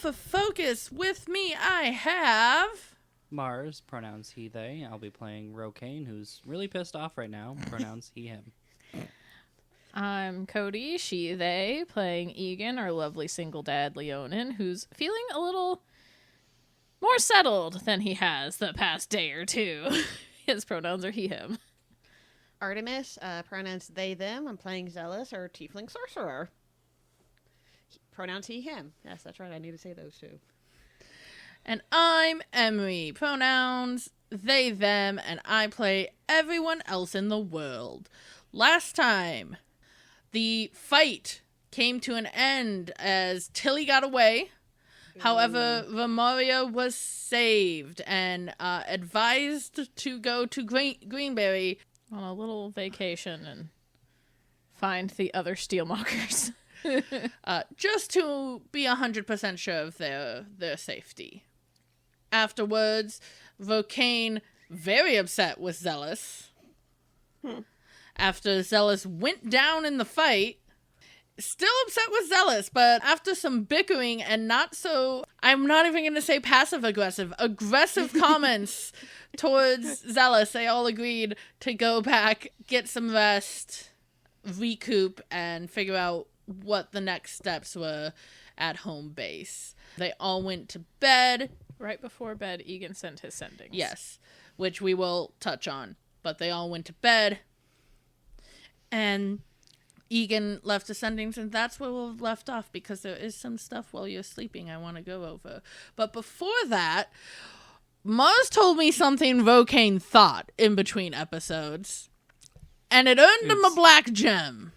for focus, with me I have... Mars, pronouns he, they. I'll be playing Rokain, who's really pissed off right now. Pronouns he, him. I'm Cody, she, they, playing Egan, our lovely single dad Leonin, who's feeling a little more settled than he has the past day or two. His pronouns are he, him. Artemis, pronouns they, them. I'm playing Zealous, or tiefling sorcerer. Pronouns he, him. Yes, that's right. I need to say those two. And I'm Emery, pronouns they, them, and I play everyone else in the world. Last time, the fight came to an end as Tilly got away. However, Romaria was saved and advised to go to Greenberry On a little vacation and find the other Steelmongers. just to be 100% sure of their safety. Afterwards, Rokain, very upset with Zealous. After Zealous went down in the fight, still upset with Zealous, but after some bickering and not so, I'm not even going to say passive-aggressive comments towards Zealous, they all agreed to go back, get some rest, recoup, and figure out what the next steps were at home base. They all went to bed. Right before bed, Egan sent his sendings. Yes, which we will touch on. But they all went to bed. And Egan left the sendings, and that's where we've left off, because there is some stuff while you're sleeping I want to go over. But before that, Mars told me something Rokain thought in between episodes. And it earned him a black gem.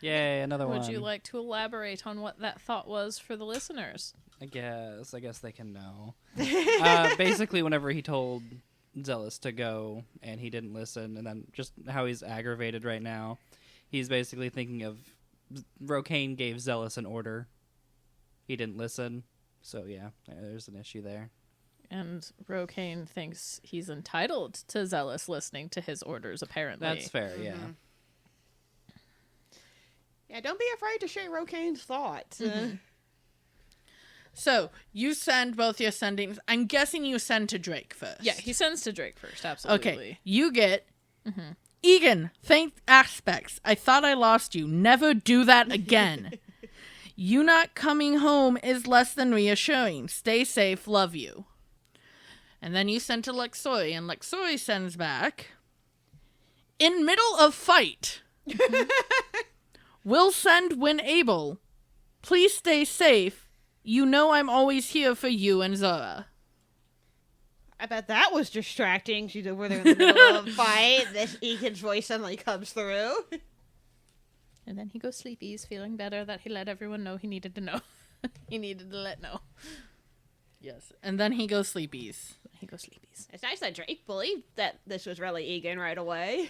Yay, another one. Would you like to elaborate on what that thought was for the listeners? I guess they can know. Basically, whenever he told Zealous to go and he didn't listen, and then just how he's aggravated right now, he's basically thinking of Rokain gave Zealous an order. He didn't listen. So yeah, there's an issue there. And Rokain thinks he's entitled to Zealous listening to his orders, apparently. That's fair, yeah. Yeah, don't be afraid to share Rokain's thoughts. So, you send both your sendings. I'm guessing you send to Drake first. Yeah, he sends to Drake first, absolutely. Okay, you get... Egan, thank aspects. I thought I lost you. Never do that again. You not coming home is less than reassuring. Stay safe. Love you. And then you send to Lexori, and Lexori sends back... In middle of fight. Will send when able. Please stay safe. You know I'm always here for you and Zora. I bet that was distracting. She's over there in the middle of a fight. This Egan's voice suddenly comes through. And then he goes sleepy. He's feeling better that he let everyone know he needed to know. He needed to let know. Yes. And then he goes sleepies. It's nice that Drake believed that this was really Egan right away.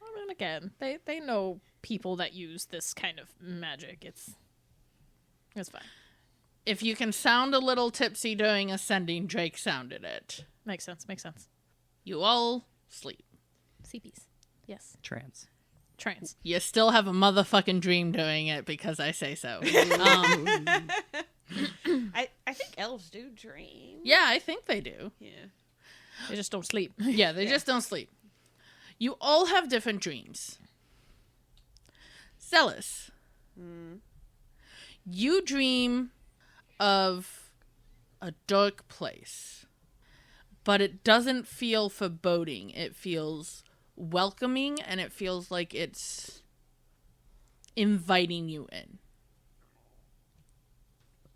I mean, again, they know people that use this kind of magic. It's fine. If you can sound a little tipsy during ascending, Drake sounded it. Makes sense. You all sleep. CPs. Yes. Trance. You still have a motherfucking dream doing it because I say so. I think elves do dream. Yeah, I think they do. Yeah. They just don't sleep. Yeah, they just don't sleep. You all have different dreams. Zealous. You dream of a dark place, but it doesn't feel foreboding. It feels welcoming, and it feels like it's inviting you in.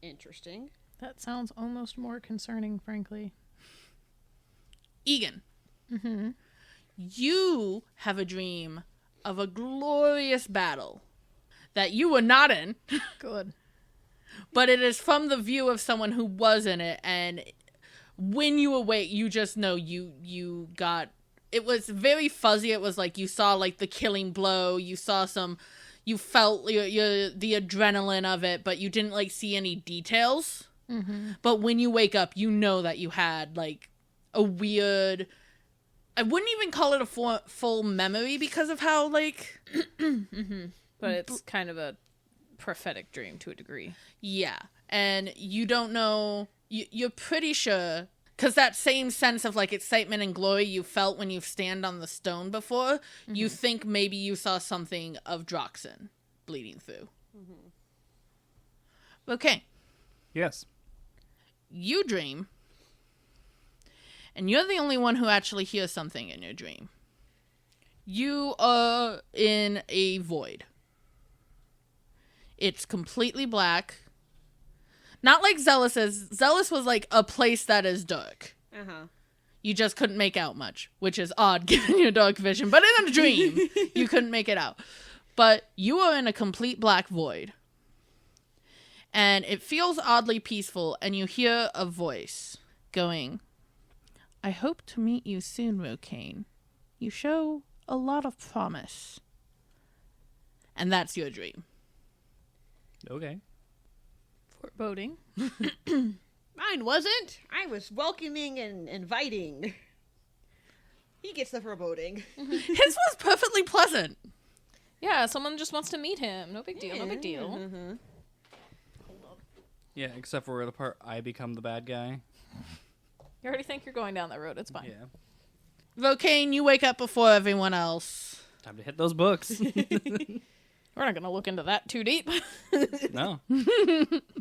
Interesting. That sounds almost more concerning, frankly. Egan. You have a dream of a glorious battle that you were not in. Good. But it is from the view of someone who was in it, and when you awake, you just know you got... It was very fuzzy. It was like you saw like the killing blow. You saw you felt the adrenaline of it, but you didn't like see any details. But when you wake up, you know that you had like a weird... I wouldn't even call it a full memory because of how like... But it's kind of a prophetic dream to a degree. Yeah. and you don't know, you're pretty sure, because that same sense of like excitement and glory you felt when you stand on the stone before, you think maybe you saw something of Droxen bleeding through. Okay. Yes. You dream, and you're the only one who actually hears something in your dream. You are in a void. It's completely black. Not like Zealous is. Zealous was like a place that is dark. Uh-huh. You just couldn't make out much, which is odd given your dark vision. But in a dream, you couldn't make it out. But you are in a complete black void. And it feels oddly peaceful, and you hear a voice going, I hope to meet you soon, Rokain. You show a lot of promise. And that's your dream. Okay. Foreboding. Mine wasn't. I was welcoming and inviting. He gets the foreboding. His was perfectly pleasant. Yeah, someone just wants to meet him. No big deal, no big deal. Mm-hmm. Yeah, except for the part I become the bad guy. You already think you're going down that road. It's fine. Yeah. Rokain, you wake up before everyone else. Time to hit those books. We're not going to look into that too deep. No.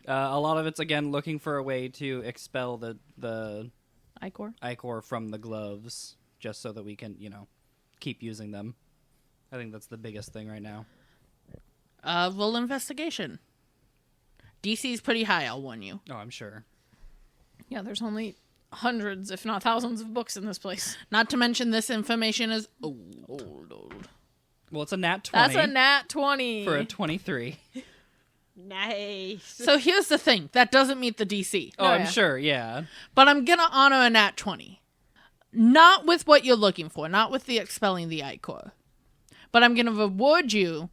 A lot of it's, again, looking for a way to expel the Icor. ichor from the gloves, just so that we can, keep using them. I think that's the biggest thing right now. Roll investigation. DC's pretty high, I'll warn you. Oh, I'm sure. Yeah, there's only hundreds, if not thousands, of books in this place. Not to mention this information is old. Well, it's a nat 20. That's a nat 20. For a 23. Nice. So here's the thing. That doesn't meet the DC. Oh, Oh, I'm yeah. sure, yeah. But I'm going to honor a nat 20. Not with what you're looking for. Not with the expelling the ichor. But I'm going to reward you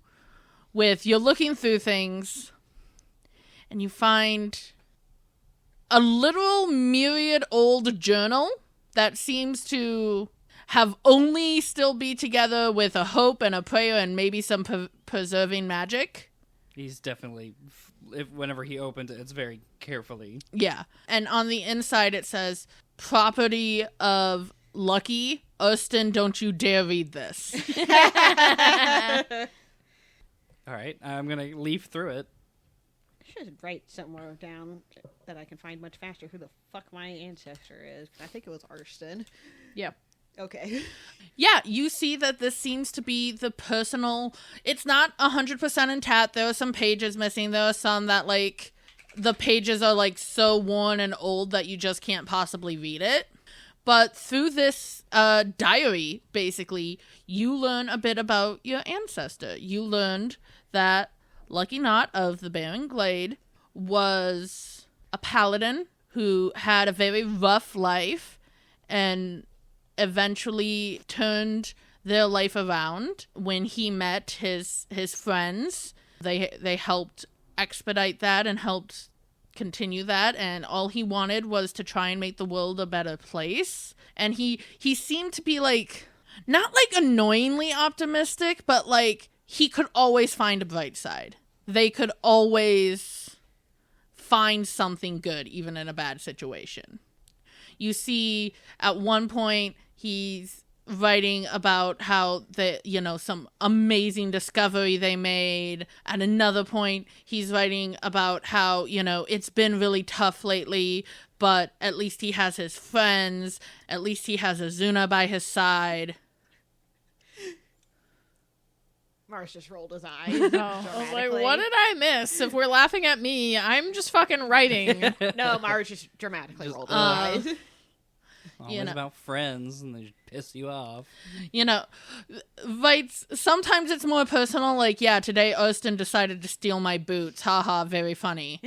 with you're looking through things and you find a literal myriad old journal that seems to have only still be together with a hope and a prayer and maybe some preserving magic. He's definitely, whenever he opens it, it's very carefully. Yeah. And on the inside it says, property of Lucky. Austin, don't you dare read this. All right, I'm going to leaf through it. I should write somewhere down that I can find much faster who the fuck my ancestor is. 'Cause I think it was Arston. Yeah. Okay. Yeah, you see that this seems to be the personal... It's not 100% intact. There are some pages missing. There are some that, like, the pages are, like, so worn and old that you just can't possibly read it. But through this diary, basically, you learn a bit about your ancestor. You learned that Lucky Knot of the Barren Glade was a paladin who had a very rough life and eventually turned their life around when he met his friends. They helped expedite that and helped continue that, and all he wanted was to try and make the world a better place. And he seemed to be like, not like annoyingly optimistic, but like he could always find a bright side. They could always find something good even in a bad situation. You see at one point he's writing about how some amazing discovery they made. At another point, he's writing about how, it's been really tough lately, but at least he has his friends. At least he has Azuna by his side. Mars just rolled his eyes. I was like, what did I miss? If we're laughing at me, I'm just fucking writing. No, Mars just dramatically Just, rolled his eyes. Always about friends, and they just piss you off. Writes, sometimes it's more personal, like, yeah, today Austin decided to steal my boots. Haha, very funny.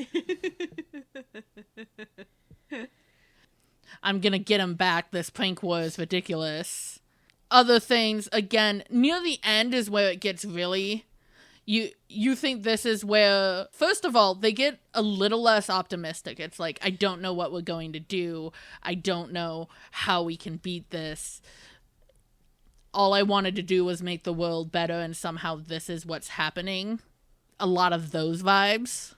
I'm gonna get him back. This prank war is ridiculous. Other things, again, near the end is where it gets really... You think this is where, first of all, they get a little less optimistic. It's like, I don't know what we're going to do. I don't know how we can beat this. All I wanted to do was make the world better, and somehow this is what's happening. A lot of those vibes.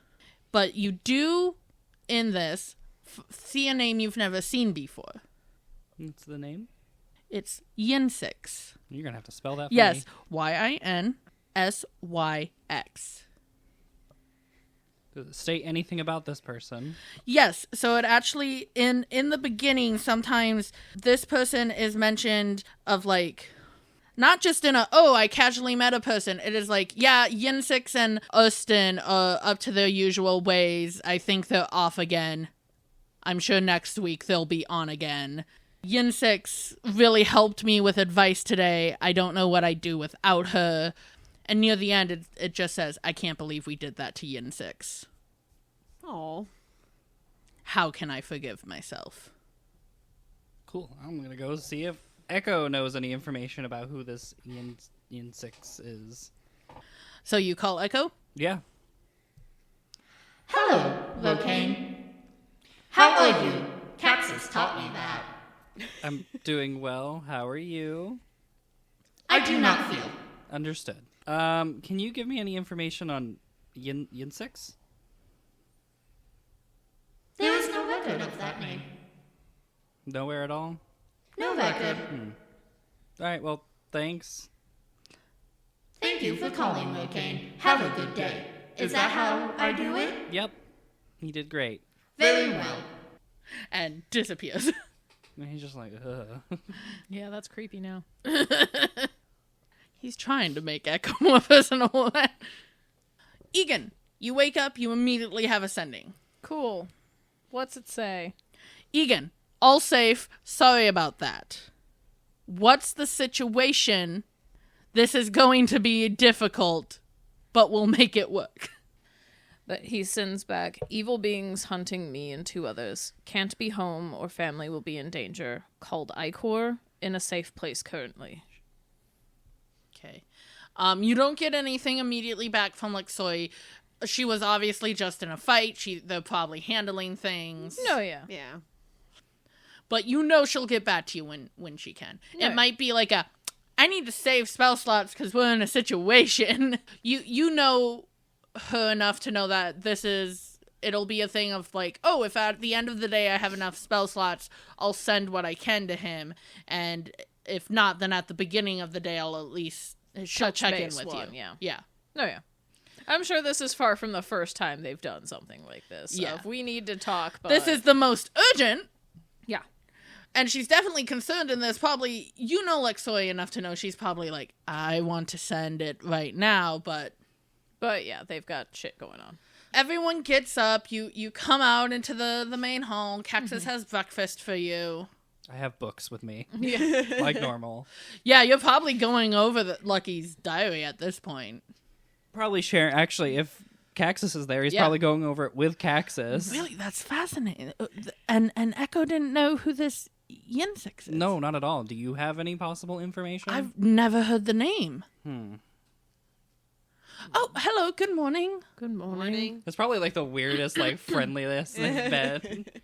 But you do in this, see a name you've never seen before. What's the name? It's Yinsyx. You're going to have to spell that for Yes, me. Yinsyx. Does it state anything about this person? Yes, so it actually, in the beginning, sometimes this person is mentioned of, like, not just in I casually met a person. It is like, yeah, Yinsyx and Ustin are up to their usual ways. I think they're off again. I'm sure next week they'll be on again. Yinsyx really helped me with advice today. I don't know what I'd do without her. And near the end, it just says, I can't believe we did that to Yinsyx. Oh. How can I forgive myself? Cool. I'm going to go see if Echo knows any information about who this Yinsyx is. So you call Echo? Yeah. Hello, Rokain. How are you? Kaxus taught me that. I'm doing well. How are you? I do not feel. Understood. Can you give me any information on Yinsyx? There is no record of that name. Nowhere at all? No record. All right, well, thanks. Thank you for calling, Rokain. Have a good day. Is that how I do it? Yep. You did great. Very well. And disappears. And he's just like, ugh. Yeah, that's creepy now. He's trying to make Echo more personal. Egan, you wake up, you immediately have a sending. Cool. What's it say? Egan, all safe. Sorry about that. What's the situation? This is going to be difficult, but we'll make it work. That he sends back, evil beings hunting me and 2 others. Can't be home or family will be in danger. Called Icor. In a safe place currently. Okay. You don't get anything immediately back from Lexoi. She was obviously just in a fight. They're probably handling things. No, yeah. Yeah. But you know she'll get back to you when she can. Yeah. It might be like I need to save spell slots because we're in a situation. You know her enough to know that it'll be a thing of like, oh, if at the end of the day I have enough spell slots, I'll send what I can to him. And if not, then at the beginning of the day, I'll at least check in with you. Yeah. Yeah. No, yeah. I'm sure this is far from the first time they've done something like this. So Yeah. if we need to talk, but... This is the most urgent. Yeah. And she's definitely concerned in this. Probably, you know Lexoi enough to know she's probably like, I want to send it right now, but... But yeah, they've got shit going on. Everyone gets up. You come out into the main hall. Kaxus has breakfast for you. I have books with me, Yeah. like normal. Yeah, you're probably going over Lucky's diary at this point. Probably share. Actually, if Kaxus is there, he's Yeah. probably going over it with Kaxus. Really, that's fascinating. And Echo didn't know who this Yinsyx is. No, not at all. Do you have any possible information? I've never heard the name. Hmm. Oh, hello. Good morning. Good morning. Morning. It's probably like the weirdest, like friendliest bed.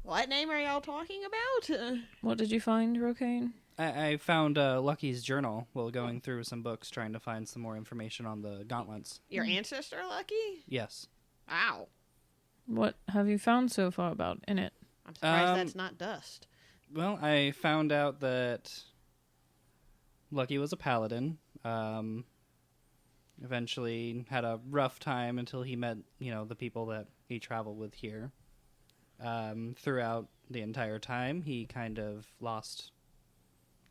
What name are y'all talking about? What did you find, Rokain? I found Lucky's journal while going through some books, trying to find some more information on the gauntlets. Your ancestor, Lucky? Yes. Wow. What have you found so far about in it? I'm surprised that's not dust. Well, I found out that Lucky was a paladin. Eventually had a rough time until he met, the people that he traveled with here. Throughout the entire time, he kind of lost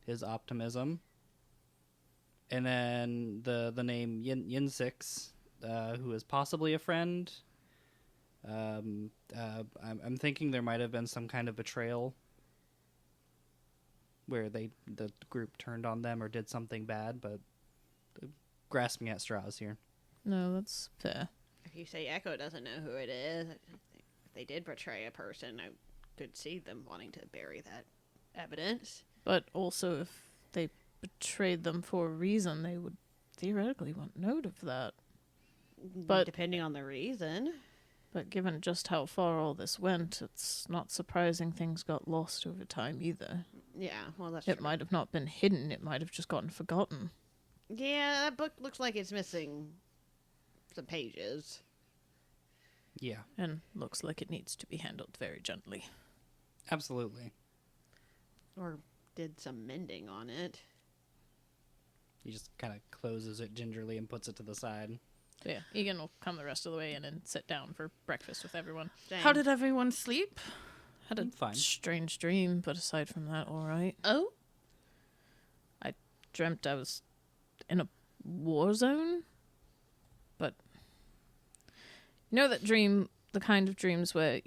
his optimism. And then the name Yinsyx, who is possibly a friend. I'm thinking there might have been some kind of betrayal where the group turned on them or did something bad, but grasping at straws here. No, that's fair. If you say Echo doesn't know who it is, if they did betray a person, I could see them wanting to bury that evidence. But also, if they betrayed them for a reason, they would theoretically want note of that. But depending on the reason. But given just how far all this went, it's not surprising things got lost over time either. Yeah, well, that's It true. might have not been hidden, it might have just gotten forgotten. Yeah, that book looks like it's missing some pages. Yeah, and looks like it needs to be handled very gently. absolutely. Or did some mending on it. He just kind of closes it gingerly and puts it to the side. So yeah, Egan will come the rest of the way in and sit down for breakfast with everyone. Dang. How did everyone sleep? Had a Fine. strange dream, but aside from that, all right. Oh, Dreamt I was in a war zone, but you know that dream, the kind of dreams where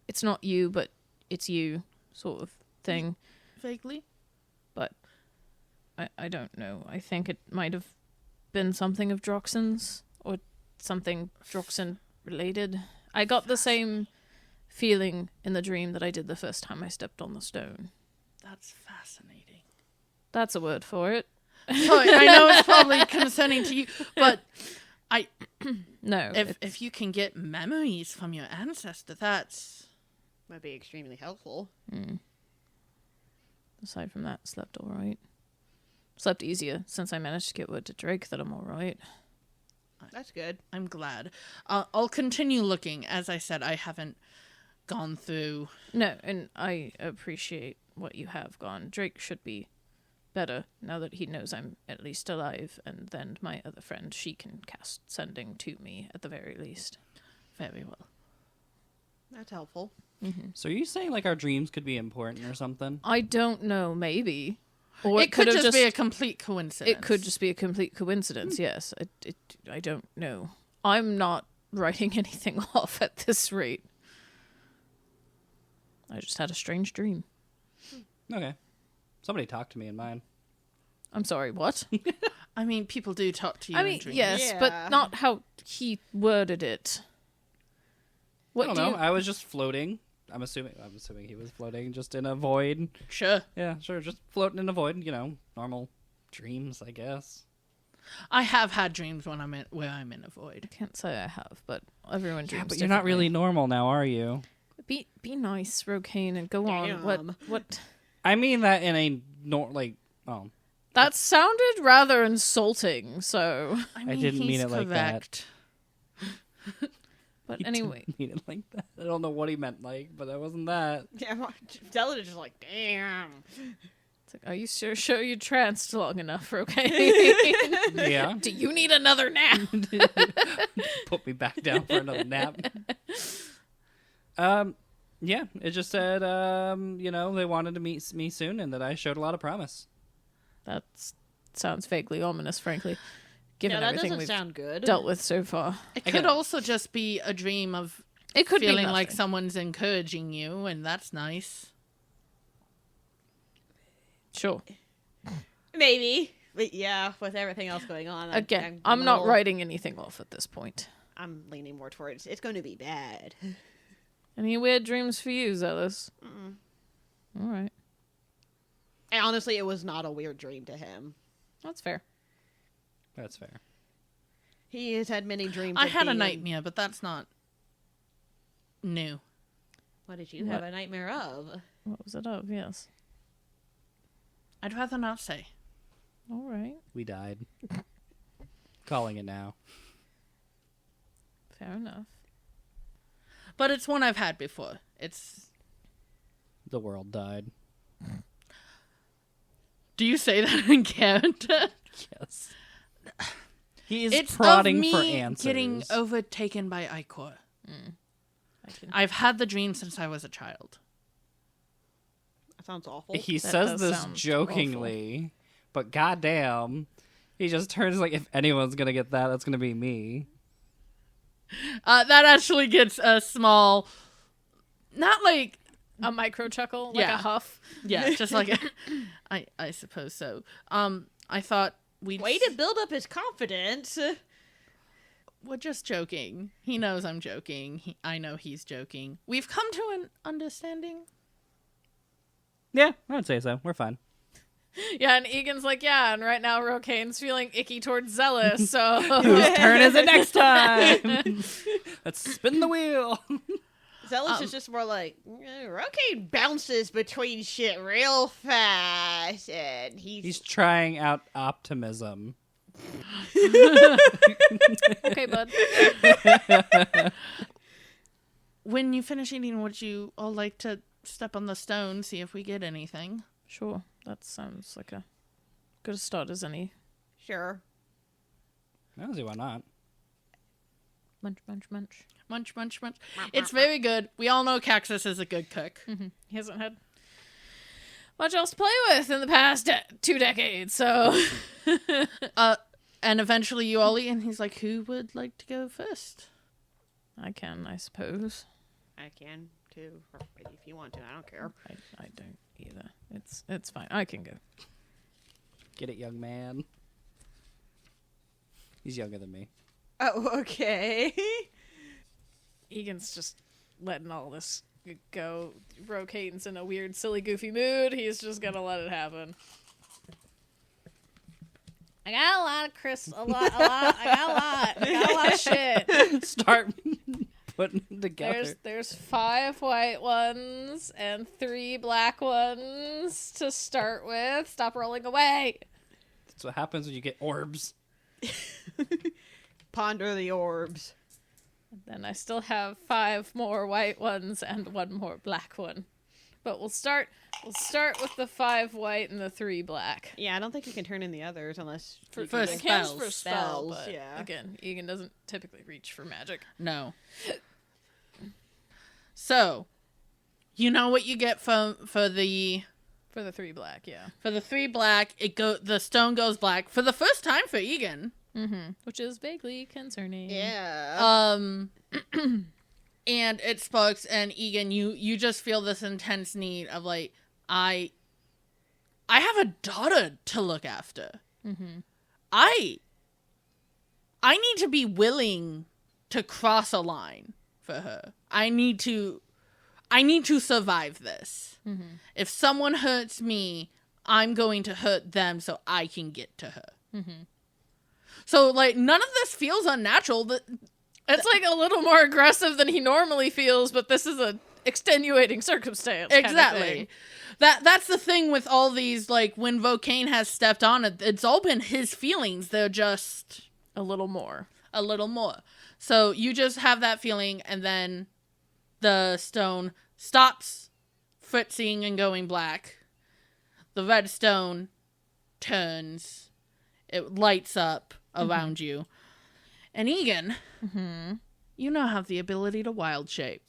it's not you, but it's you sort of thing. vaguely. But I don't know. I think it might have been something of Droxen's or something Droxen related. I got the same feeling in the dream that I did the first time I stepped on the stone. That's fascinating. That's a word for it. Sorry, I know it's probably concerning to you, but No. if you can get memories from your ancestor, that's Might be extremely helpful. Aside from that, slept all right. Slept easier since I managed to get word to Drake that I'm all right. That's good. I'm glad. I'll continue looking. As I said, I haven't gone through. No, and I appreciate what you have gone. Drake should be better now that he knows I'm at least alive, and then my other friend, she can cast sending to me at the very least. Very well. That's helpful. So are you saying like our dreams could be important or something? I don't know, maybe. Or It could have just be a complete coincidence. It could just be a complete coincidence, yes. I don't know. I'm not writing anything off at this rate. I just had a strange dream. Okay. Somebody talked to me in mine. I'm sorry, what? I mean, people do talk to you. I in mean, dreams. yes, Yeah. but not how he worded it. What I don't do know. you... I was just floating. I'm assuming he was floating just in a void. Sure. Yeah, sure. Just floating in a void. You know, normal dreams, I guess. I have had dreams when where I'm in a void. I can't say I have, but everyone dreams Yeah, but you're not really differently. normal now, are you? Be nice, Rokain, and go on. What? I mean that in a That sounded rather insulting. So, I mean, didn't mean he's it like that. correct. but he anyway, didn't mean it like that. I don't know what he meant like, but that wasn't that. Yeah, Zelda is just like, damn. it's like, are you sure you tranced long enough, Rokain? Yeah. Do you need another nap? Put me back down for another nap. Yeah, it just said, they wanted to meet me soon and that I showed a lot of promise. That sounds vaguely ominous, frankly, given Yeah, that everything doesn't we've sound good. dealt with so far. It I could get it. also just be a dream of It could feeling be like nothing. someone's encouraging you, and that's nice. Sure. Maybe. But yeah, with everything else going on. Again, I'm a not little- writing anything off at this point. I'm leaning more towards it's going to be bad. Any weird dreams for you, Zealous? Mm-mm. All right. And honestly, it was not a weird dream to him. That's fair. That's fair. He has had many dreams. I of had a being- nightmare, but that's not new. What did you have a nightmare of? What was it of? Yes. I'd rather not say. All right. We died. Calling it now. Fair enough. But it's one I've had before. It's. The world died. Do you say that in character? Yes. He is It's prodding of me for answers. getting overtaken by Icor. I can... I've had the dream since I was a child. That sounds awful. He That says does this sound jokingly, but goddamn, he just turns like, if anyone's gonna get that, that's gonna be me. That actually gets a small, not like, A micro chuckle, like Yeah. a huff. yeah, just like, I suppose so. I thought we'd. Way to build up his confidence. We're just joking. He knows I'm joking. I know he's joking. We've come to an understanding. Yeah, I would say so. We're fine. Yeah, and Egan's like, yeah, and right now Rokain's feeling icky towards Zealous, so... Whose turn is it next time? Let's spin the wheel. Zealous is just more like, Rokain bounces between shit real fast, and He's trying out optimism. Okay, bud. when you finish eating, would you all like to step on the stone, see if we get anything? Sure, that sounds like a good start as any. Sure. I don't see why not. Munch, munch, munch. Munch, munch, munch. It's very good. We all know Kaxus is a good cook. He hasn't had much else to play with in the past 2 decades, so. And eventually you all eat, and he's like, who would like to go first? I can, I suppose. I can too, if you want to. I don't care. I don't either. It's fine. I can go. Get it, young man. He's younger than me. Oh, okay. Egan's just letting all this go. Rokain's in a weird, silly, goofy mood. He's just gonna let it happen. I got a lot of I got a lot of shit. Start putting them together. There's 5 white ones and 3 black ones to start with. Stop rolling away. That's what happens when you get orbs. Ponder the orbs. Then I still have 5 more white ones and 1 more black one. But we'll start with the 5 white and the 3 black. Yeah, I don't think you can turn in the others unless For It counts spells. for spell, Spells, but yeah. again, Egan doesn't typically reach for magic. No. So, you know what you get for the For the 3 black, yeah. 3 black, the stone goes black for the first time for Egan. Mm-hmm. Which is vaguely concerning. Yeah. And it sparks, and Egan, you just feel this intense need of like, I have a daughter to look after. Mm-hmm. I need to be willing to cross a line for her. I need to survive this. Mm-hmm. If someone hurts me, I'm going to hurt them so I can get to her. Mm-hmm. So, like, none of this feels unnatural. It's like a little more aggressive than he normally feels, but this is a extenuating circumstance. Exactly. That's the thing with all these, like, when Rokain has stepped on it, it's all been his feelings. They're just A little more. a little more. So you just have that feeling, and then the stone stops fritzing and going black. The red stone turns. It lights up around you. And Egan, you now have the ability to wild shape.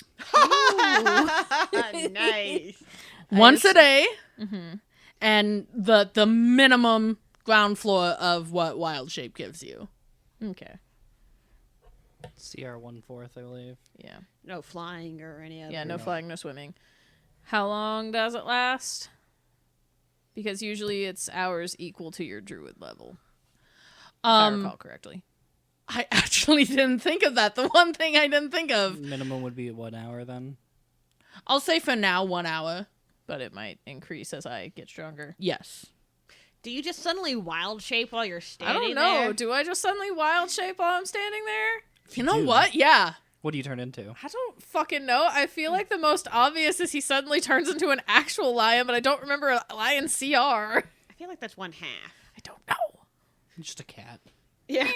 Nice. Once a day, Mm-hmm. and the minimum ground floor of what wild shape gives you. Okay. CR 1/4, I believe. Yeah. No flying or any other. Yeah, no flying, no swimming. How long does it last? Because usually it's hours equal to your druid level. If I recall correctly. I actually didn't think of that. The one thing I didn't think of. Minimum would be 1 hour then. I'll say for now 1 hour. But it might increase as I get stronger. Yes. Do you just suddenly wild shape while you're I standing don't know. there? Do I just suddenly wild shape while I'm standing there? You know do. what? Yeah. What do you turn into? I don't fucking know. I feel like the most obvious is he suddenly turns into an actual lion, but I don't remember a lion CR. I feel like that's 1/2. I don't know. Just a cat. Yeah.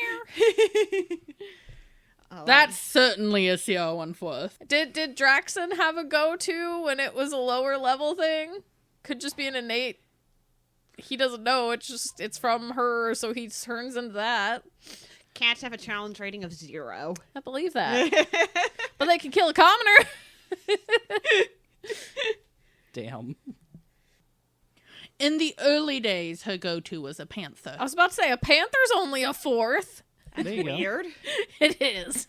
Oh, That's certainly a CR 1/4. Did Draxon have a go-to when it was a lower level thing? Could just be an innate. He doesn't know. It's from her, so he turns into that. Cats have a challenge rating of 0. I believe that. But they can kill a commoner. Damn. In the early days, her go-to was a panther. I was about to say, a panther's only a 4th. There you go. Weird. It is.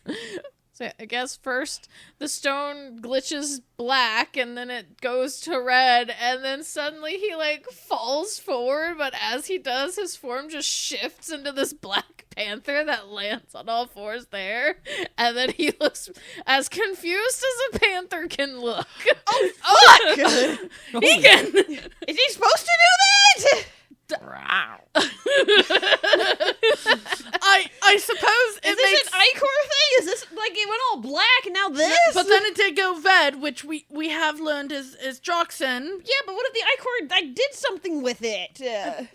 So I guess first the stone glitches black and then it goes to red and then suddenly he like falls forward, but as he does his form just shifts into this black panther that lands on all 4s there, and then he looks as confused as a panther can look. Oh, fuck! Egan! Is he supposed to do that? I suppose it Is this makes... an Icor thing? Is this like it went all black and now this? But then it did go red, which we have learned is Droxen. yeah, but what if the Icor I did something with it?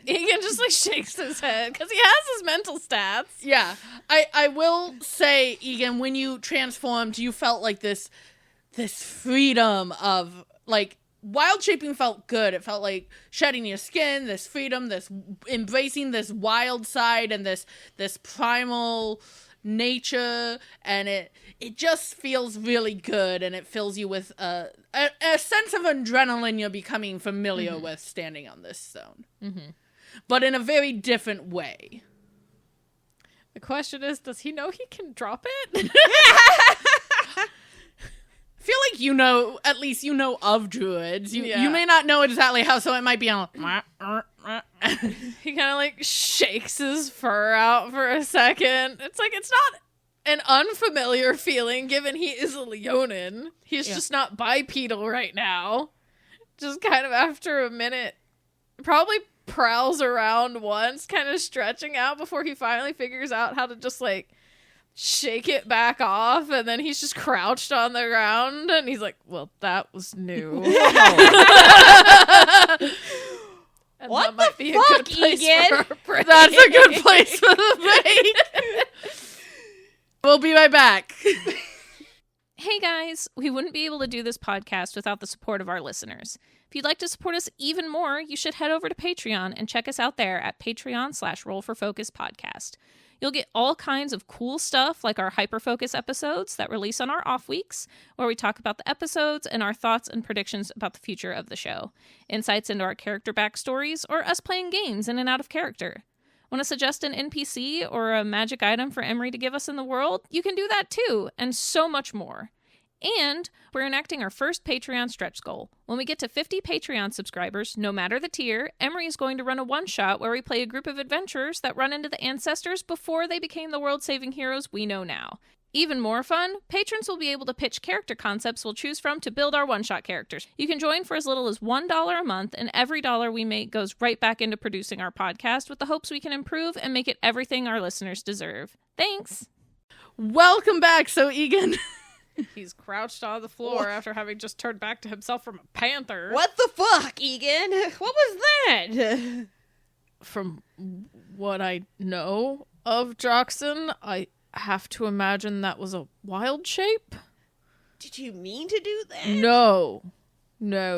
Egan just like shakes his head because he has his mental stats. Yeah. I will say, Egan, when you transformed, you felt like this this freedom of, like, wild shaping felt good. It felt like shedding your skin, this freedom, this embracing this wild side and this primal nature, and it just feels really good, and it fills you with a sense of adrenaline you're becoming familiar with standing on this stone. But in a very different way. The question is, does he know he can drop it? I feel like at least you know of druids. You Yeah. may not know exactly how, so it might be on. He kind of like shakes his fur out for a second. It's like, it's not an unfamiliar feeling given he is a Leonin. He's just not bipedal right now. Just kind of after a minute, probably prowls around once, kind of stretching out before he finally figures out how to just like shake it back off, and then he's just crouched on the ground, and he's like, well, that was new. And What that might the be fuck, a good place Egan? for a break. That's a good place for the break. We'll be right back. Hey guys, we wouldn't be able to do this podcast without the support of our listeners. If you'd like to support us even more, you should head over to Patreon and check us out there at patreon.com/rollforfocuspodcast. You'll get all kinds of cool stuff like our hyper-focus episodes that release on our off weeks, where we talk about the episodes and our thoughts and predictions about the future of the show, insights into our character backstories, or us playing games in and out of character. Want to suggest an NPC or a magic item for Emery to give us in the world? You can do that too, and so much more. And we're enacting our first Patreon stretch goal. When we get to 50 Patreon subscribers, no matter the tier, Emery is going to run a one-shot where we play a group of adventurers that run into the ancestors before they became the world-saving heroes we know now. Even more fun, patrons will be able to pitch character concepts we'll choose from to build our one-shot characters. You can join for as little as $1 a month, and every dollar we make goes right back into producing our podcast with the hopes we can improve and make it everything our listeners deserve. Thanks! Welcome back. So, Egan... He's crouched on the floor after having just turned back to himself from a panther. What the fuck, Egan? What was that? From what I know of Joxon, I have to imagine that was a wild shape. Did you mean to do that? No,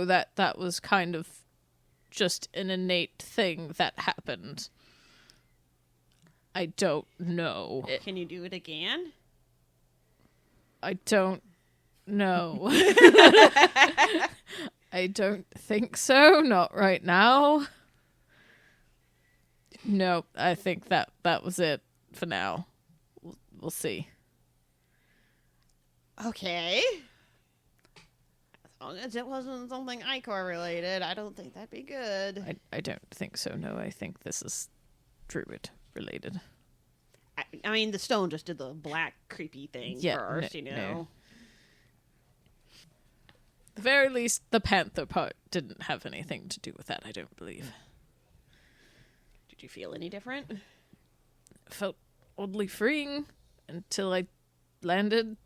that was kind of just an innate thing that happened. I don't know. Can you do it again? I don't know. I don't think so. Not right now. No, I think that was it for now. We'll see. Okay. As long as it wasn't something Icor related, I don't think that'd be good. I don't think so. No, I think this is druid related. I mean, the stone just did the black creepy thing first, no. know. At the very least, the panther part didn't have anything to do with that, I don't believe. Did you feel any different? It felt oddly freeing until I landed.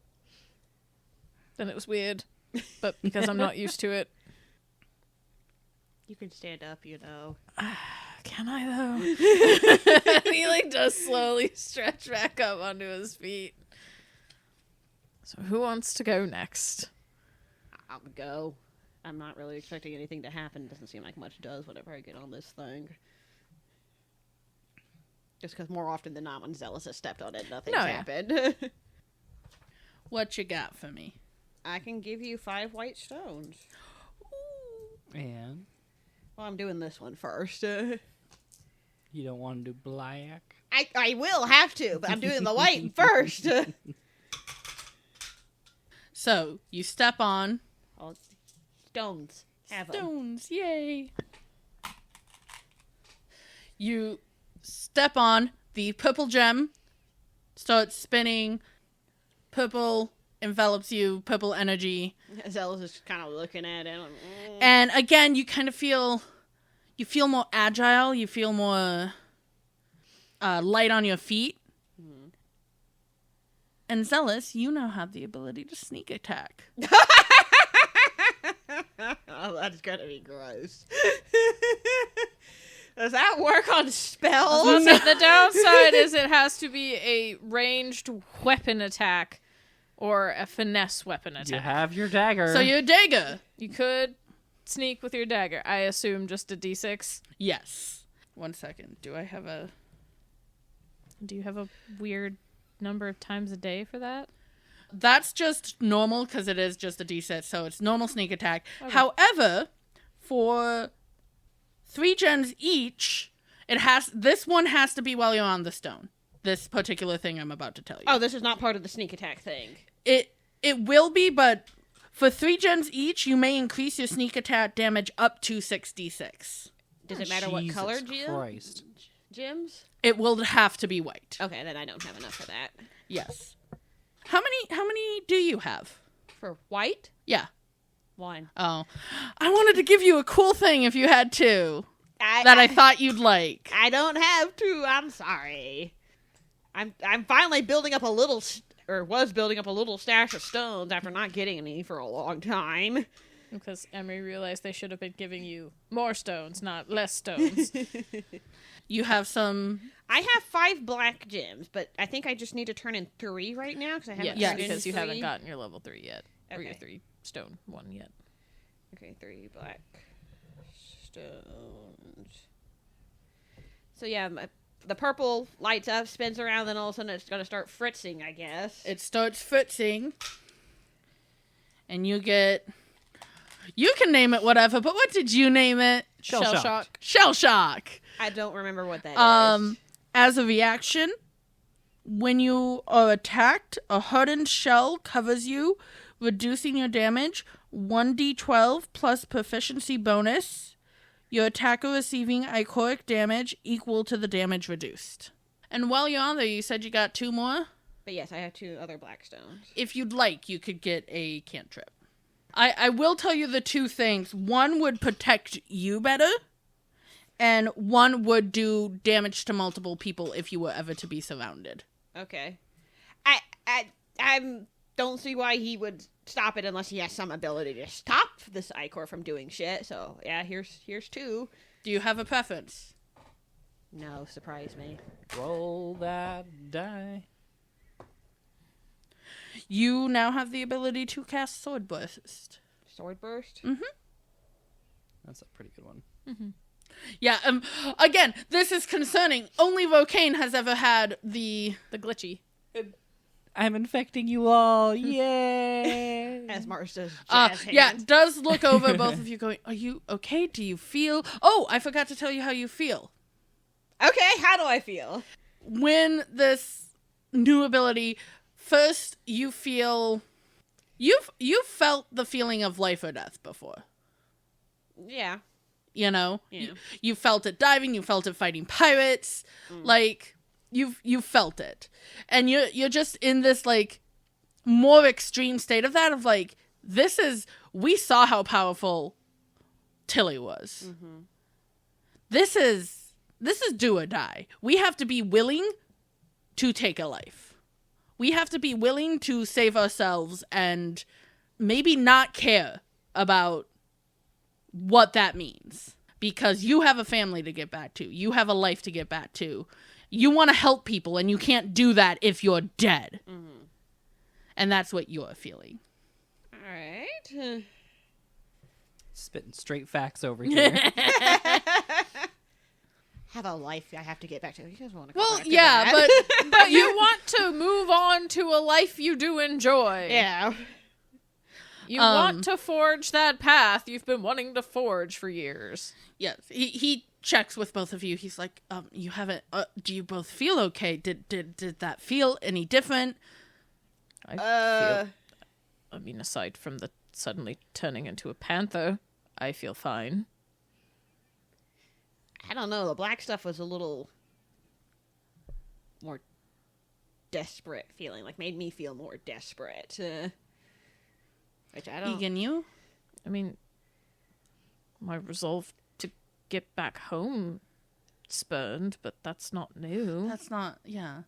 Then it was weird, but because I'm not used to it. You can stand up, you know. Can I, though? And he, does slowly stretch back up onto his feet. So who wants to go next? I'll go. I'm not really expecting anything to happen. Doesn't seem like much does whenever I get on this thing. Just because more often than not, when Zealous has stepped on it, nothing's happened. What you got for me? I can give you 5 white stones. And Well, I'm doing this one first. you don't want to do black? I will have to, but I'm doing the white first. So, you step on... Oh, stones. Have 'em. Stones, yay! You step on the purple gem, starts spinning, purple envelops you, purple energy. Zealous is kind of looking at it. And again, you kind of feel more agile, you feel more light on your feet. Mm-hmm. And Zealous, you now have the ability to sneak attack. Oh, that's gonna be gross. Does that work on spells? The downside is it has to be a ranged weapon attack. or a finesse weapon attack. You have your dagger. So your dagger. You could sneak with your dagger. I assume just a d6. Yes. 1 second. Do I have a... Do you have a weird number of times a day for that? That's just normal because it is just a d6, so it's normal sneak attack. Okay. However, for 3 gens each, this one has to be while you're on the stone. This particular thing I'm about to tell you. Oh, this is not part of the sneak attack thing. It will be, but for 3 gens each, you may increase your sneak attack damage up to 6d6. Does it matter what Jesus color Christ. gems? It will have to be white. Okay, then I don't have enough for that. Yes. How many do you have? For white? Yeah. 1. Oh. I wanted to give you a cool thing if you had 2 that I thought you'd like. I don't have 2. I'm sorry. I'm finally building up was building up a little stash of stones after not getting any for a long time. Because Emery realized they should have been giving you more stones, not less stones. You have some... I have 5 black gems, but I think I just need to turn in 3 right now because I haven't Yes, turned in because you 3. haven't gotten your level 3 yet. Or your Okay. 3 stone one yet. Okay, 3 black stones. So yeah, the purple lights up, spins around, then all of a sudden it's going to start fritzing, I guess. It starts fritzing. And you get... You can name it whatever, but what did you name it? Shell shock. Shell shock. I don't remember what that is. As a reaction, when you are attacked, a hardened shell covers you, reducing your damage 1d12 plus proficiency bonus. Your attacker receiving ichoric damage equal to the damage reduced. And while you're on there, you said you got 2 more? But yes, I have 2 other black stones. If you'd like, you could get a cantrip. I will tell you the 2 things. One would protect you better, and one would do damage to multiple people if you were ever to be surrounded. Okay. I don't see why he would stop it unless he has some ability to stop this Ichor from doing shit. So, yeah, here's 2. Do you have a preference? No, surprise me. Roll that die. You now have the ability to cast Sword Burst. Sword burst? Mm-hmm. That's a pretty good one. Yeah, again, this is concerning. Only Rokain has ever had the glitchy. I'm infecting you all. Yay! As Mars does jazz hands. yeah, does look over both of you going, are you okay? Do you feel... Oh, I forgot to tell you how you feel. Okay, how do I feel? When this new ability... First, you feel... You've felt the feeling of life or death before. Yeah. You know? Yeah. You felt it diving, you felt it fighting pirates. Like, you've felt it. And you're just in this, like, more extreme state of that, of, like, we saw how powerful Tilly was. Mm-hmm. This is do or die. We have to be willing to take a life. We have to be willing to save ourselves and maybe not care about what that means. Because you have a family to get back to. You have a life to get back to. You want to help people, and you can't do that if you're dead. Mm-hmm. And that's what you're feeling. All right. Spitting straight facts over here. Have a life I have to get back to. You guys want to Well, back to yeah, that? But you want to move on to a life you do enjoy. Yeah. You want to forge that path you've been wanting to forge for years. Yes, he checks with both of you. He's like, you haven't. Do you both feel okay? Did that feel any different? I feel. I mean, aside from the suddenly turning into a panther, I feel fine. I don't know. The black stuff was a little more desperate feeling. Like, made me feel more desperate. Which I don't... Egan, you? I mean, my resolve to get back home spurned, but that's not new. That's not... Yeah.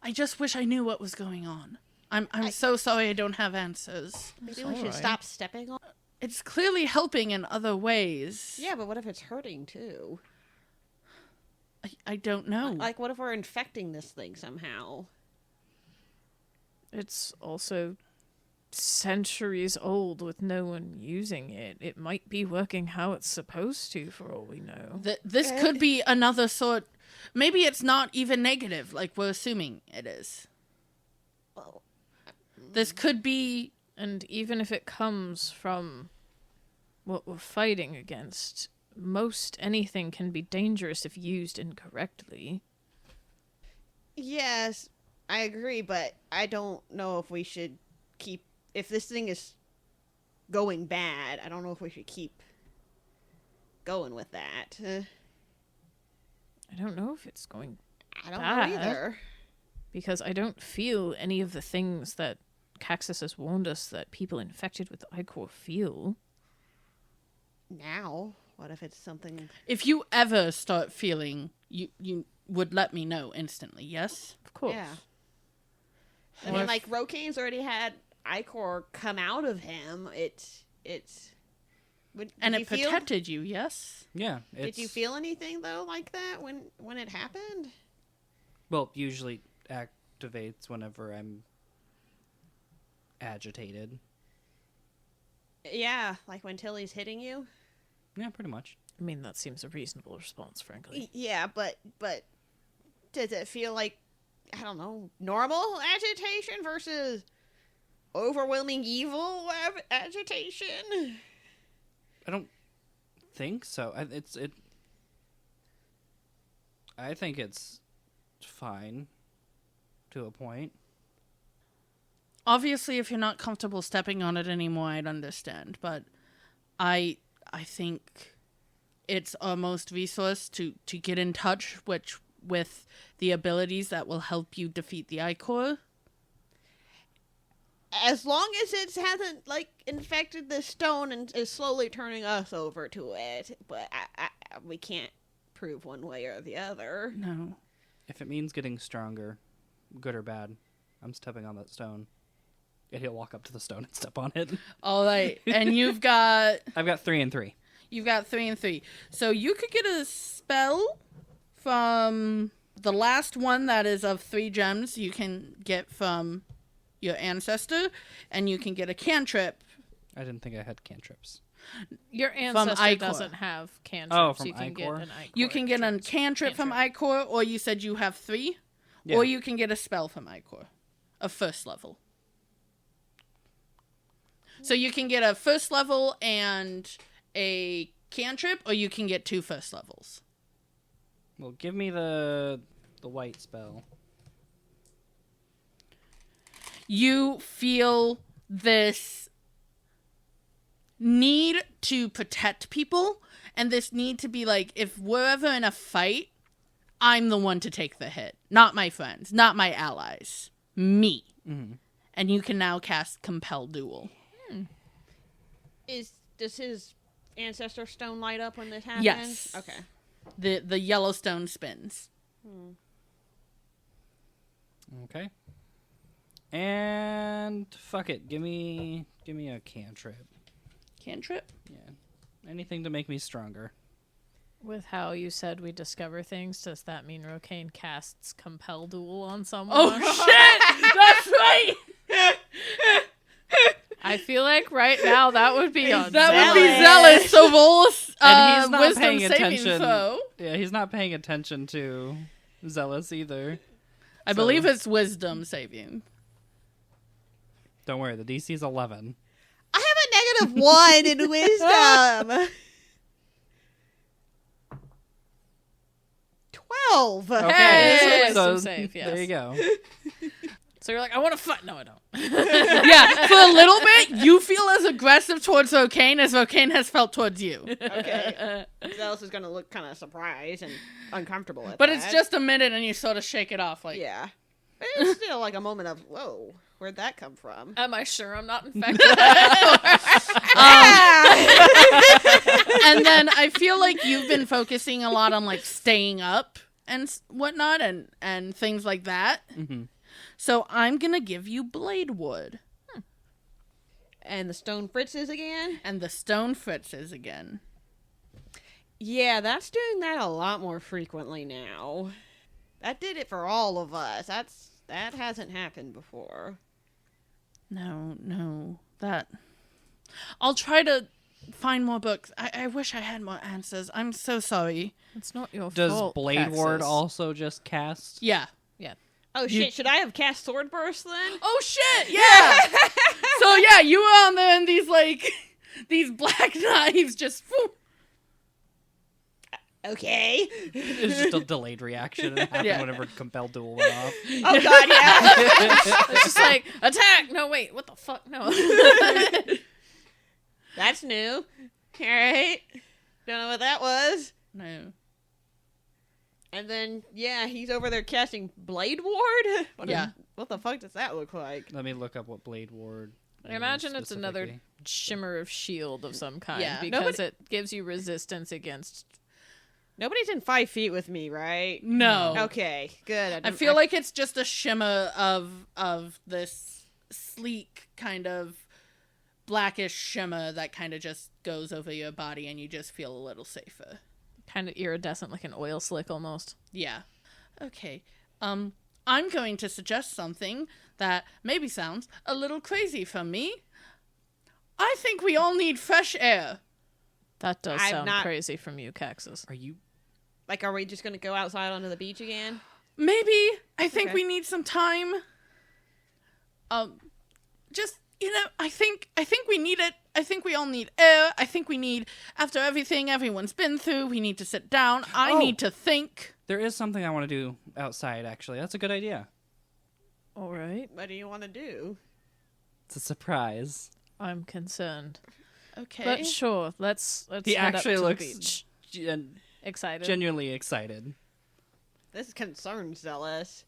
I just wish I knew what was going on. I'm so sorry I don't have answers. Maybe we should stop stepping on... It's clearly helping in other ways. Yeah, but what if it's hurting, too? I don't know. Like, what if we're infecting this thing somehow? It's also centuries old with no one using it. It might be working how it's supposed to, for all we know. This could be another sort. Maybe it's not even negative, like we're assuming it is. Well, This could be. And even if it comes from what we're fighting against, most anything can be dangerous if used incorrectly. yes, I agree, but I don't know if we should keep... If this thing is going bad, I don't know if we should keep going with that. I don't know if it's going I don't bad. know either. because I don't feel any of the things that Kaxus has warned us that people infected with the Ichor feel. Now, what if it's something... If you ever start feeling, you would let me know instantly, yes? Of course. Yeah. I Or mean, if- like, Rokain's already had Ichor come out of him. It's... And did it you feel- protected you, yes? Yeah. Did you feel anything, though, like that when it happened? Well, usually activates whenever I'm agitated. Yeah, like when Tilly's hitting you? Yeah, pretty much. I mean, that seems a reasonable response, frankly. Yeah, but does it feel like, I don't know, normal agitation versus overwhelming evil agitation? I don't think so. I think it's fine to a point. Obviously, if you're not comfortable stepping on it anymore, I'd understand. But I think it's our most resource to get in touch with the abilities that will help you defeat the Ichor. As long as it hasn't, like, infected the stone and is slowly turning us over to it. But we can't prove one way or the other. No. If it means getting stronger, good or bad, I'm stepping on that stone. And he'll walk up to the stone and step on it. All right. And I've got 3 and 3. You've got 3 and 3. So you could get a spell from the last one that is of 3 gems you can get from your ancestor, and you can get a cantrip. I didn't think I had cantrips. Your ancestor Ichor. doesn't have cantrips. Oh, from you can Ichor? get an Ichor. You can get a cantrip from Ichor, or you said you have 3, Yeah. or you can get a spell from Ichor, a first level. So you can get a first level and a cantrip, or you can get 2 first levels. Well, give me the white spell. You feel this need to protect people, and this need to be like, if we're ever in a fight, I'm the one to take the hit. Not my friends, not my allies. Me. Mm-hmm. And you can now cast Compel Duel. Does his ancestor stone light up when this happens? Yes. Okay. The Yellowstone spins. Okay. And fuck it, give me a cantrip. Cantrip? Yeah. Anything to make me stronger. With how you said we discover things, does that mean Rokain casts Compel Duel on someone? Oh shit! That's right! I feel like right now that would be on That would Zealous. be zealous. So roll And he's not wisdom paying saving attention. throw. Yeah, he's not paying attention to Zealous either. I So- believe it's wisdom saving. Don't worry, the DC's 11. I have a -1 in wisdom. 12. Okay, Hey! so Wisdom save, yes. there you go. So you're like, I want to fight. No, I don't. Yeah, for a little bit, you feel as aggressive towards Rokain as Rokain has felt towards you. Okay. Zealous is going to look kind of surprised and uncomfortable at But that. it's just a minute and you sort of shake it off like, Yeah. But it's still like a moment of, whoa, where'd that come from? Am I sure I'm not infected? And then I feel like you've been focusing a lot on like staying up and whatnot and things like that. Mm-hmm. So I'm going to give you Blade Wood. And the stone fritzes again? And the Stone Fritzes again. Yeah, that's doing that a lot more frequently now. That did it for all of us. That hasn't happened before. No. That... I'll try to find more books. I wish I had more answers. I'm so sorry. It's not your Does fault. Blade Ward Kaxus. also just cast? Yeah. Yeah. Oh shit! Should I have cast Sword Burst then? Oh shit! Yeah. So yeah, you were on there and these these black knives just. Whew. Okay. It's just a delayed reaction. It happened Yeah. whenever Compelled Duel went off. Oh god, yeah. It's just like, attack! No, wait, what the fuck? No. That's new. All right. Don't know what that was. No. And then yeah, he's over there casting Blade Ward. Yeah. What the fuck does that look like? Let me look up what Blade Ward. I imagine is it's another specifically. shimmer of shield of some kind Yeah. because it gives you resistance against. Nobody's in 5 feet with me, right? No. Okay, good. I feel like it's just a shimmer of this sleek kind of blackish shimmer that kind of just goes over your body and you just feel a little safer. Kind of iridescent, like an oil slick almost. Yeah. Okay. I'm going to suggest something that maybe sounds a little crazy from me. I think we all need fresh air. That does I'm sound not- crazy from you, Kaxus. Are you? Like, are we just gonna go outside onto the beach again? Maybe. I think Okay. we need some time. Just, I think we need it. I think we all need air. I think we need, after everything everyone's been through, we need to sit down. I Oh. need to think. There is something I want to do outside. Actually, that's a good idea. All right. What do you want to do? It's a surprise. I'm concerned. Okay. But sure, let's He head actually up to looks the beach. Excited. genuinely excited. This concerns Zealous.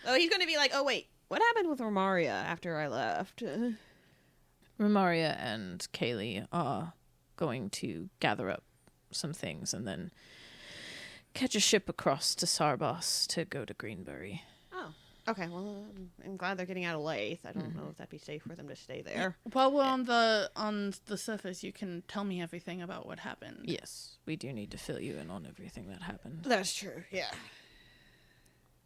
Oh, he's gonna be like, oh wait, what happened with Romaria after I left? Romaria and Kaylee are going to gather up some things and then catch a ship across to Sarbos to go to Greenbury. Oh, okay. Well, I'm glad they're getting out of Lathe. I don't know if that'd be safe for them to stay there. While we're on the surface, you can tell me everything about what happened. Yes, we do need to fill you in on everything that happened. That's true. Yeah.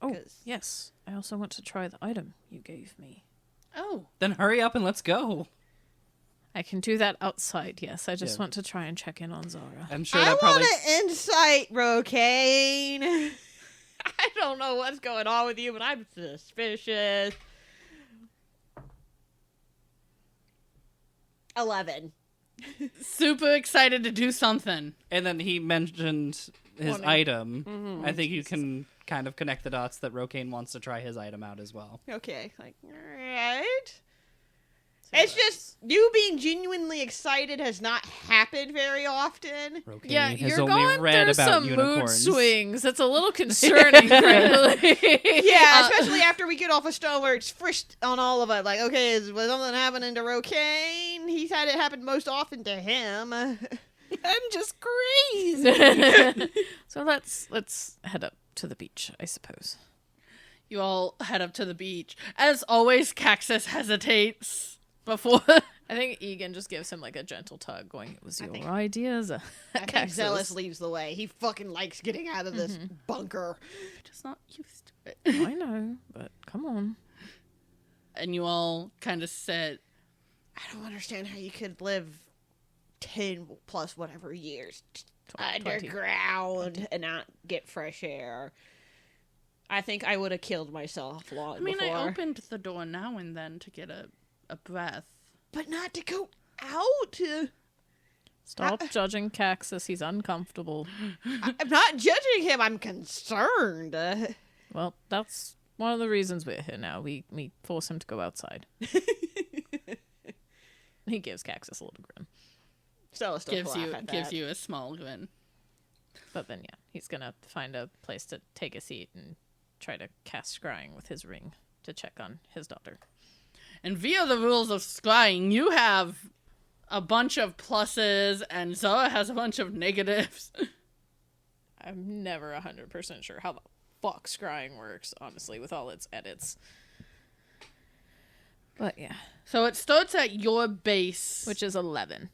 Oh, 'Cause- yes. I also want to try the item you gave me. Oh. Then hurry up and let's go. I can do that outside, yes. I just Yeah. want to try and check in on Zara. I'm sure I that probably. want an insight, Rokain. I don't know what's going on with you, but I'm suspicious. 11. Super excited to do something. And then he mentioned his Wanting- item. I think you can kind of connect the dots that Rokain wants to try his item out as well. Okay, like, alright. It's just, you being genuinely excited has not happened very often. Rokain Yeah, has you're only going read through about some unicorns. mood swings. It's a little concerning, frankly. Yeah, especially after we get off of Stone where it's frished on all of it. Like, okay, was something happening to Rokain? He's had it happen most often to him. I'm just crazy. So let's head up to the beach, I suppose. You all head up to the beach. As always, Kaxus hesitates before. I think Egan just gives him like a gentle tug, going, "It was your think- ideas." I think Kaxus. Zealous leads the way. He fucking likes getting out of this bunker. Just not used to it. I know, but come on. And you all kind of sit. I don't understand how you could live 10 plus whatever years 20. underground and not get fresh air. I think I would have killed myself long I mean, before. I opened the door now and then to get a breath. But not to go out. Stop judging Kaxus. He's uncomfortable. I'm not judging him. I'm concerned. Well, that's one of the reasons we're here now. We force him to go outside. He gives Kaxus a little grin. So still Gives you a small grin. But then, yeah, he's going to find a place to take a seat and try to cast scrying with his ring to check on his daughter. And via the rules of scrying, you have a bunch of pluses, and Zara has a bunch of negatives. I'm never 100% sure how the fuck scrying works, honestly, with all its edits. But yeah, So it starts at your base, which is 11.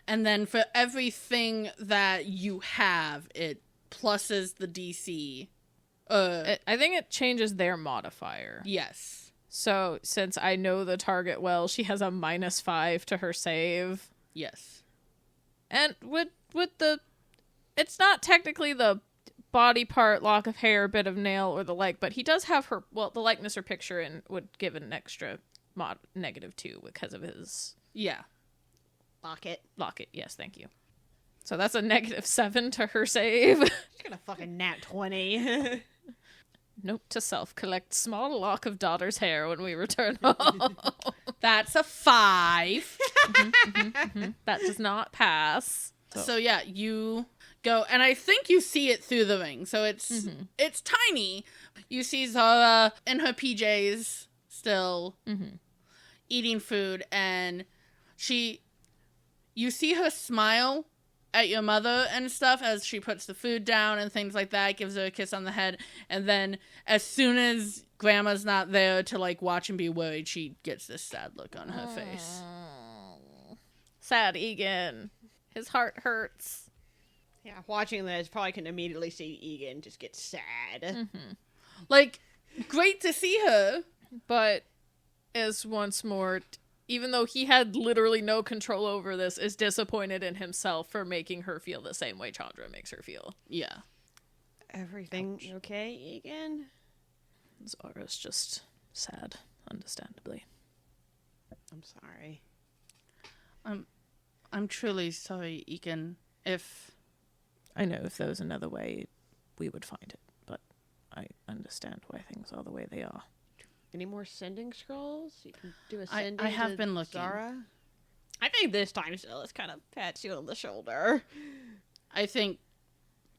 and then for everything that you have, it pluses the DC. I think it changes their modifier. Yes. So, since I know the target well, she has a -5 to her save. Yes. And with the... It's not technically the body part, lock of hair, bit of nail, or the like, but he does have her... Well, the likeness or picture and would give an extra -2 because of his... Yeah. Locket. Locket, yes, thank you. So that's a -7 to her save. She's gonna fucking nat 20. Note to self, collect small lock of daughter's hair when we return home. That's a 5. That does not pass. So yeah, you go, and I think you see it through the ring. So it's tiny. You see Zara in her PJs still eating food, and you see her smile at your mother and stuff as she puts the food down and things like that, gives her a kiss on the head, and then as soon as Grandma's not there to like watch and be worried, she gets this sad look on her face. Sad Egan. His heart hurts. Yeah, watching this, probably can immediately see Egan just get sad. Like, great to see her. But is once more, even though he had literally no control over this, is disappointed in himself for making her feel the same way Chandra makes her feel. Yeah. Everything okay, Egan? Zara's just sad, understandably. I'm sorry. I'm truly sorry, Egan. If I know if there was another way, we would find it, but I understand why things are the way they are. Any more sending scrolls? You can do a I sending have to been looking. Zara? I think this time Silas kind of pats you on the shoulder. I think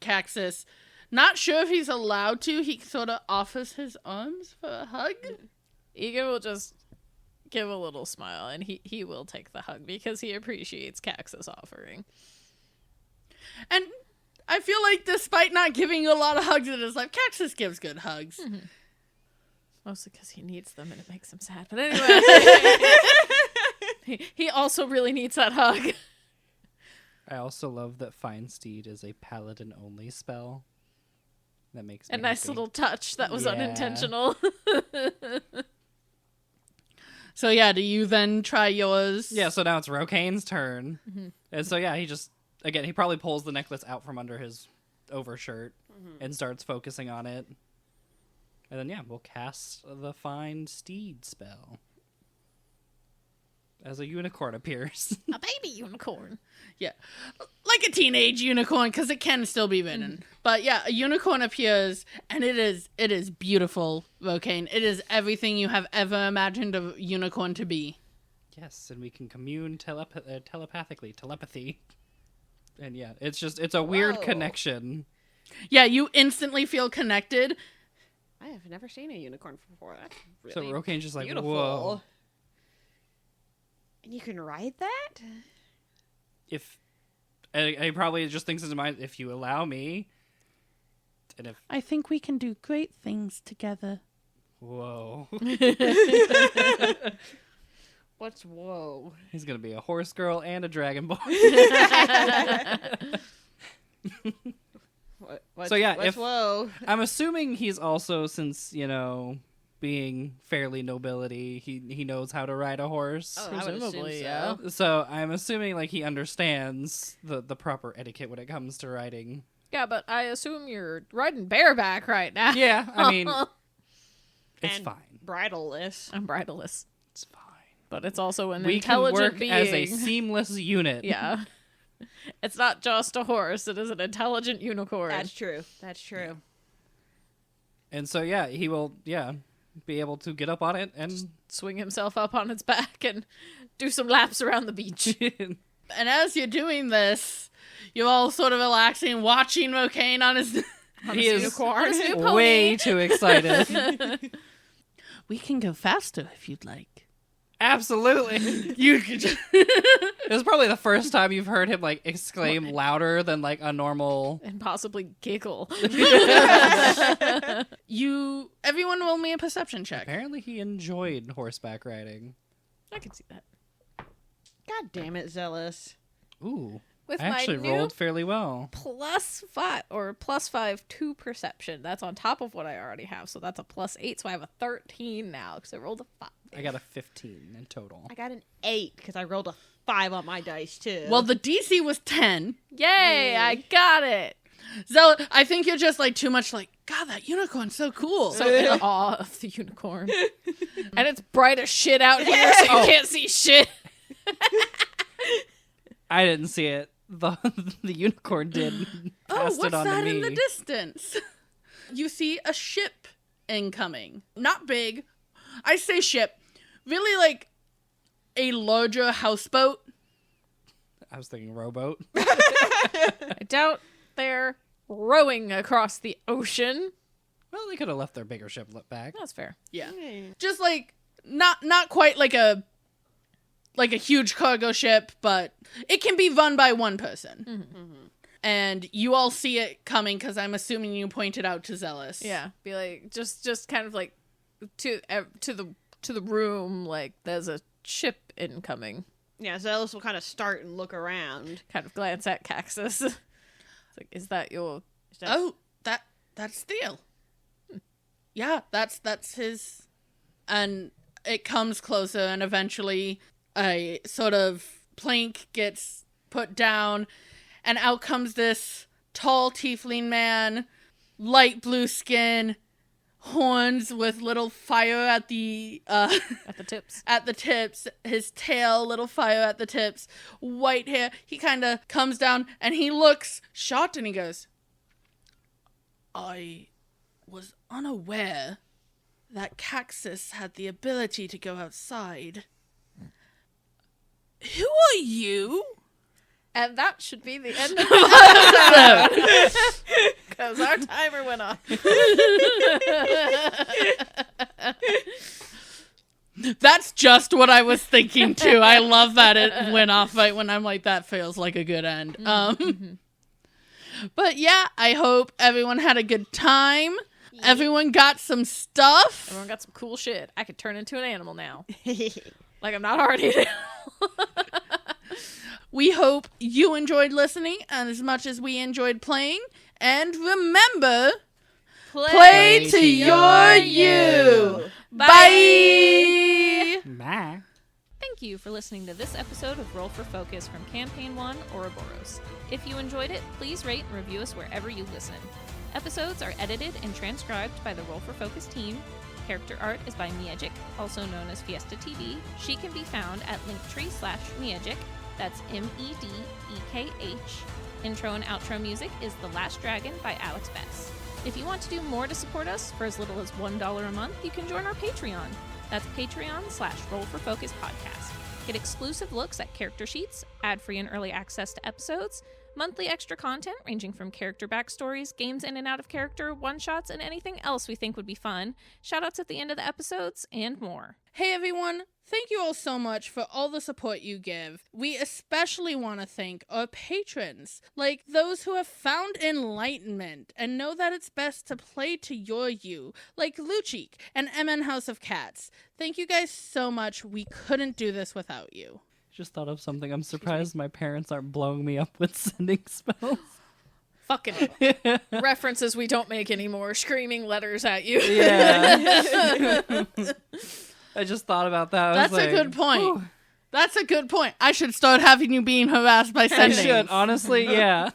Kaxus, not sure if he's allowed to, he sort of offers his arms for a hug. Egan will just give a little smile, and he will take the hug because he appreciates Kaxus offering. And I feel like despite not giving you a lot of hugs in his life, Kaxus gives good hugs. Mostly because he needs them and it makes him sad. But anyway, he also really needs that hug. I also love that Find Steed is a paladin-only spell. That makes me A nice happy. little touch that was Yeah. unintentional. So yeah, do you then try yours? Yeah, so now it's Rokain's turn. And so yeah, he probably pulls the necklace out from under his overshirt and starts focusing on it. And then yeah, we'll cast the Find Steed spell. As a unicorn appears. A baby unicorn. Yeah. Like a teenage unicorn, because it can still be ridden. But yeah, a unicorn appears, and it is beautiful, Rokain. It is everything you have ever imagined a unicorn to be. Yes, and we can commune telepathically. Telepathy. And yeah, it's a weird Whoa. connection. Yeah, you instantly feel connected. I have never seen a unicorn before. That's really So Rokain's just like, beautiful. whoa. And you can ride that? He probably just thinks in his mind, if you allow me. And if, I think we can do great things together. whoa. What's whoa? He's going to be a horse girl and a dragon boy. What's, So yeah, what's if- whoa? I'm assuming he's also, since, being fairly nobility, he knows how to ride a horse. Oh, I would assume Presumably, so. yeah. So I'm assuming he understands the proper etiquette when it comes to riding. Yeah, but I assume you're riding bareback right now. Yeah, I mean, it's And fine. Bridleless. I'm bridleless. It's fine. But it's also an We can intelligent work being. as a seamless unit. Yeah. It's not just a horse, it is an intelligent unicorn. That's true. That's true. And so yeah, he will be able to get up on it and Swing himself up on its back and do some laps around the beach. And as you're doing this, you're all sort of relaxing, watching Rokain on his... he is unicorn. On his new pony. way too excited. We can go faster if you'd like. Absolutely. You could just... It was probably the first time you've heard him exclaim louder than a normal. And possibly giggle. Everyone roll me a perception check. Apparently he enjoyed horseback riding. I can see that. God damn it, Zealous. Ooh, with I actually my new rolled fairly well. +5 to perception. That's on top of what I already have, so that's a +8. So I have a 13 now because I rolled a 5. I got a 15 in total. I got an 8 because I rolled a 5 on my dice too. Well, the DC was 10. Yay! I got it. So I think you're just like too much like, God, that unicorn's so cool. So in awe of the unicorn, and it's bright as shit out here, so you can't see shit. I didn't see it. The unicorn did. Passed what's it on that to me. in the distance? You see a ship incoming. Not big. I say ship. Really like a larger houseboat. I was thinking rowboat. I doubt they're rowing across the ocean. Well, they could have left their bigger ship back. That's fair. Yeah. Just like not quite like a huge cargo ship, but it can be run by one person. Mm-hmm. And you all see it coming because I'm assuming you pointed out to Zealous. Yeah, be like just kind of like to the room, like there's a ship incoming. Yeah, Zealous will kind of start and look around. Kind of glance at Kaxus. It's like, is that your? Oh, that's Theo. Yeah, that's his. And it comes closer, and eventually a sort of plank gets put down, and out comes this tall tiefling man, light blue skin, horns with little fire at the At the tips. at the tips, his tail, little fire at the tips, white hair. He kind of comes down and he looks shocked and he goes, I was unaware that Kaxus had the ability to go outside. Who are you? And that should be the end of the episode. Because our timer went off. That's just what I was thinking too. I love that it went off right when I'm like, that feels like a good end. But yeah, I hope everyone had a good time. Yeah. Everyone got some stuff. Everyone got some cool shit. I could turn into an animal now. Like I'm not already an animal. We hope you enjoyed listening as much as we enjoyed playing. And remember, play to your you. Bye. Bye. Thank you for listening to this episode of Roll for Focus from Campaign 1 Ouroboros. If you enjoyed it, please rate and review us wherever you listen. Episodes are edited and transcribed by the Roll for Focus team. Character art is by Miajic, also known as Fiesta TV. She can be found at linktree/Miajic. That's MEDEKH. Intro and outro music is The Last Dragon by Alex Bess. If you want to do more to support us for as little as $1 a month, you can join our Patreon. That's Patreon/RollForFocusPodcast. Get exclusive looks at character sheets, ad-free and early access to episodes, monthly extra content ranging from character backstories, games in and out of character, one-shots, and anything else we think would be fun, shoutouts at the end of the episodes, and more. Hey everyone, thank you all so much for all the support you give. We especially want to thank our patrons, like those who have found enlightenment and know that it's best to play to your you, like Luchik and MN House of Cats. Thank you guys so much. We couldn't do this without you. Just thought of something. I'm surprised my parents aren't blowing me up with sending spells. Fucking references we don't make anymore, screaming letters at you. Yeah. I just thought about that. That's a good point. Whew. That's a good point. I should start having you being harassed by sending. I should, honestly, yeah.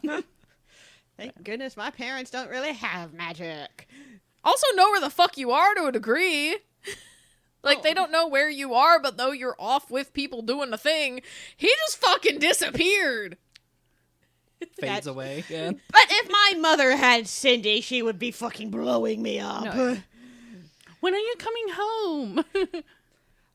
Thank goodness my parents don't really have magic. Also know where the fuck you are to a degree. Like, they don't know where you are, but though you're off with people doing the thing, he just fucking disappeared. Fades away again. But if my mother had Cindy, she would be fucking blowing me up. No. When are you coming home?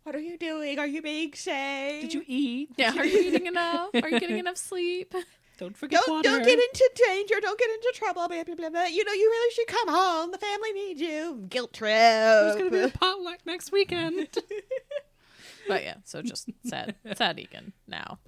What are you doing? Are you being safe? Did you eat? Yeah, are you eating enough? Are you getting enough sleep? Don't forget water. Don't get into danger. Don't get into trouble. Blah, blah, blah, blah. You know, you really should come home. The family needs you. Guilt trip. There's going to be a potluck next weekend. But yeah, so just sad Egan now.